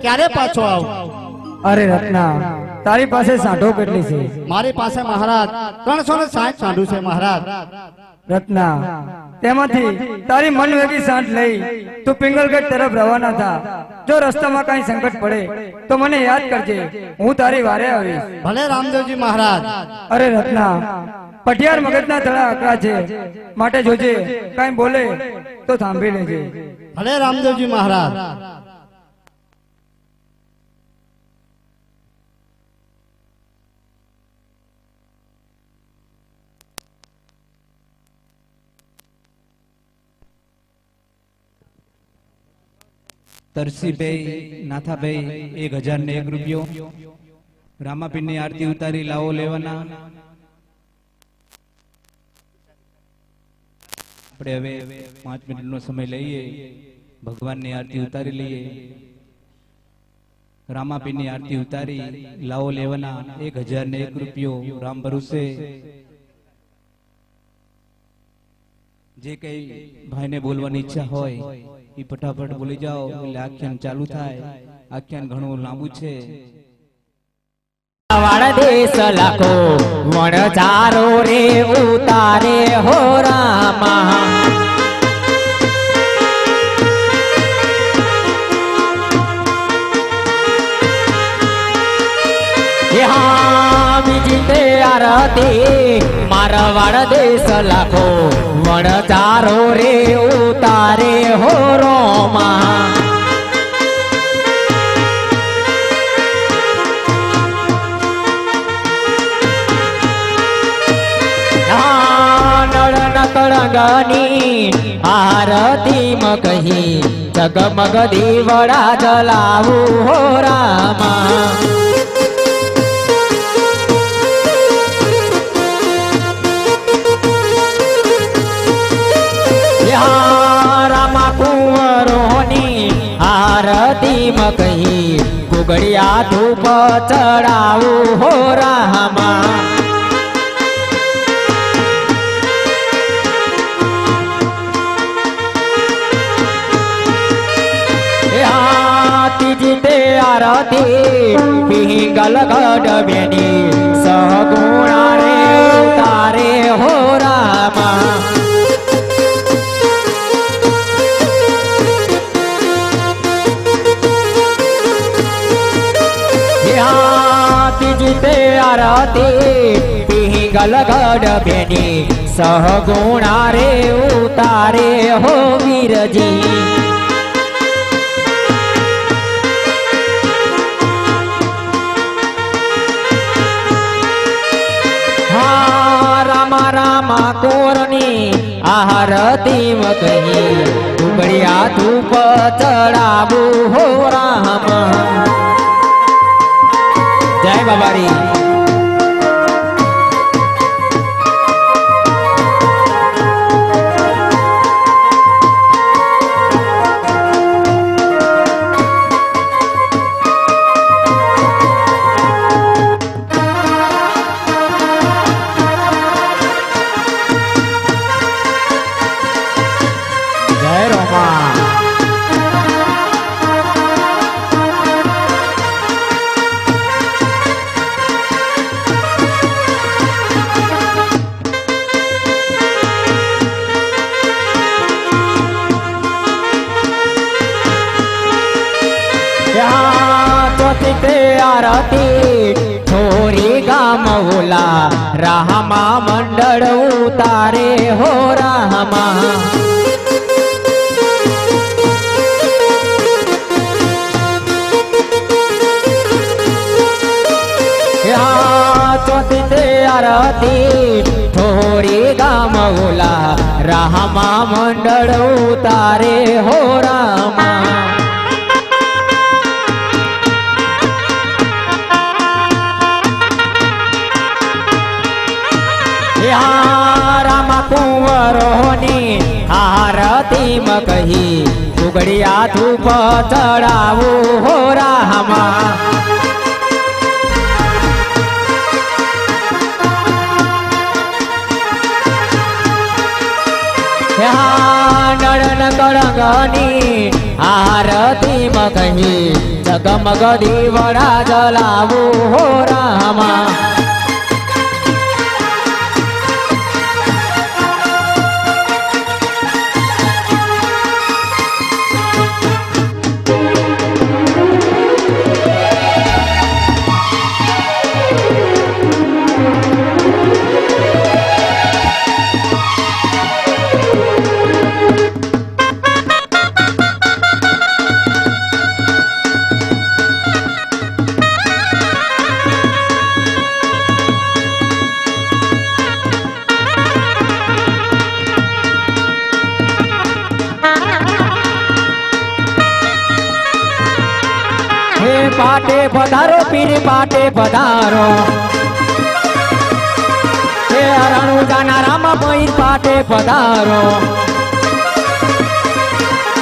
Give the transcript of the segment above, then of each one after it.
ક્યારે પાછો આવ? અરે રત્ના, તારી પાસે સાંઢો કેટલી છે? મારી પાસે મહારાજ 360 સાંઢું છે મહારાજ. રત્ના, તેમાંથી તારી મન વેગી સાંઢ લઈ તું પિંગલગઢ તરફ રવાના થા. જો રસ્તામાં કઈ સંકટ પડે તો મને યાદ કરજે, હું તારી વારે આવીશ. ભલે રામદેવજી મહારાજ. અરે રત્ના, પટિયાર મગજના થડા અકળા છે, માટે જોજે કઈ બોલે તો સાંભળી લેજે. ભલે રામદેવજી મહારાજ. તરસીભાઈ નાથાભાઈ 1001 રૂપિયો. રામાપીરની આરતી ઉતારી લાવો લેવાના. આપણે હવે 5 મિનિટનો સમય લઈએ, ભગવાનની આરતી ઉતારી લઈએ. રામાપીરની આરતી ઉતારી લાવો લેવાના. 1001 રૂપિયો રામ ભરોસે. જે કઈ ભાઈને બોલવાની ઈચ્છા હોય એ ફટાફટ બોલી જાઓ, એટલે આખ્યાન ચાલુ થાય. આખ્યાન ઘણું લાંબુ છે. વાળ દેશ લાખો વણ ચારો રે ઉતારે હો રામા. બીજી તે આરતી મારા વાળ દેશ લાખો વણ ચારો રે ઉતારે હો રોમા. કળંગની આરતી મગહી જગમગ દીવડા જલાવું હો રામા. રામા કુંવરોની આરતી મગહી કુગડિયા ધૂપ ચડાવું હો રામા. જીતે આરતી પિંગલગઢ બેની સહગુણા રે તારે હો રામા. જીતે આરતી પિંગલગઢ બેની સહગુણા રે ઉતારે હો વીરજી. રામા કોરની આરતી મગહી ઉગડિયા ધૂપ ચડાવું હો રામ. જય બાબારી. આરતી થોરી ગામ ઓલા રામા મંડળ ઉતારે હો રામા. ચોથી તે આરતી થોરી ગામ ઓલા રામા મંડળ ઉતારે હો રામા. રામા કુંવરોની આરતી મગહી કુગડિયા ધૂપ ચડાવું હો રામા. નળન કળંગની આરતી કહી જગમગ દીવડા જલાવું હો રામા पाटे पधारो पीर पाटे पधारो हे अरणु जाना रामा पीर पाटे पधारो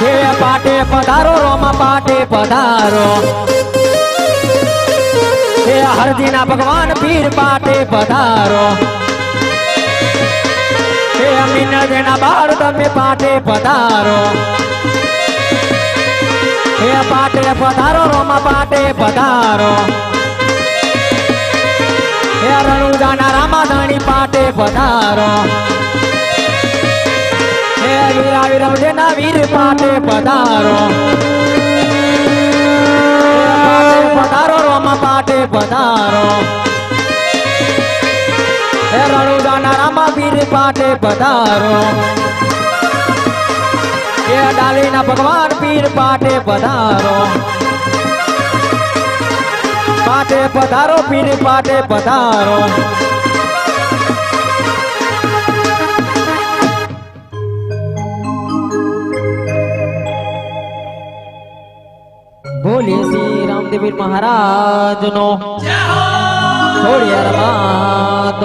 हे पाटे पधारो रोमा पाटे पधारो हे हरदीना भगवान पीर पाटे पधारो हे अमीना देना भारत में पाटे पधारो हे पाटे पधारो रोमा पाटे पधारो हे रणु जाना रामा धानी पाटे पधारो हे वीरा वीरम देना वीर पाटे पधारो पाटे पधारो रोमा पाटे पधारो हे रणु जाना रामा वीर पाटे पधारो हे डालीना भगवान पीर पाटे पधारो पाटे पधारो पीर पाटे पधारो बोलिए श्री रामदेव महाराज नो छोड़िया रमात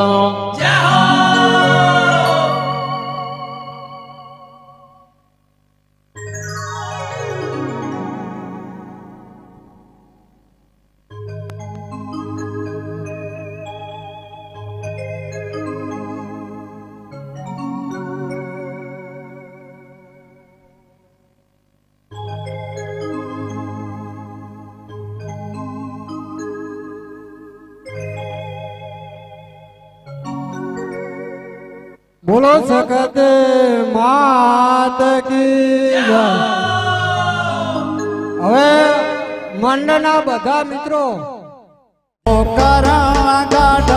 બોલો સખત માત કી જય. હવે મંડળના બધા મિત્રો કરણ ગાઢ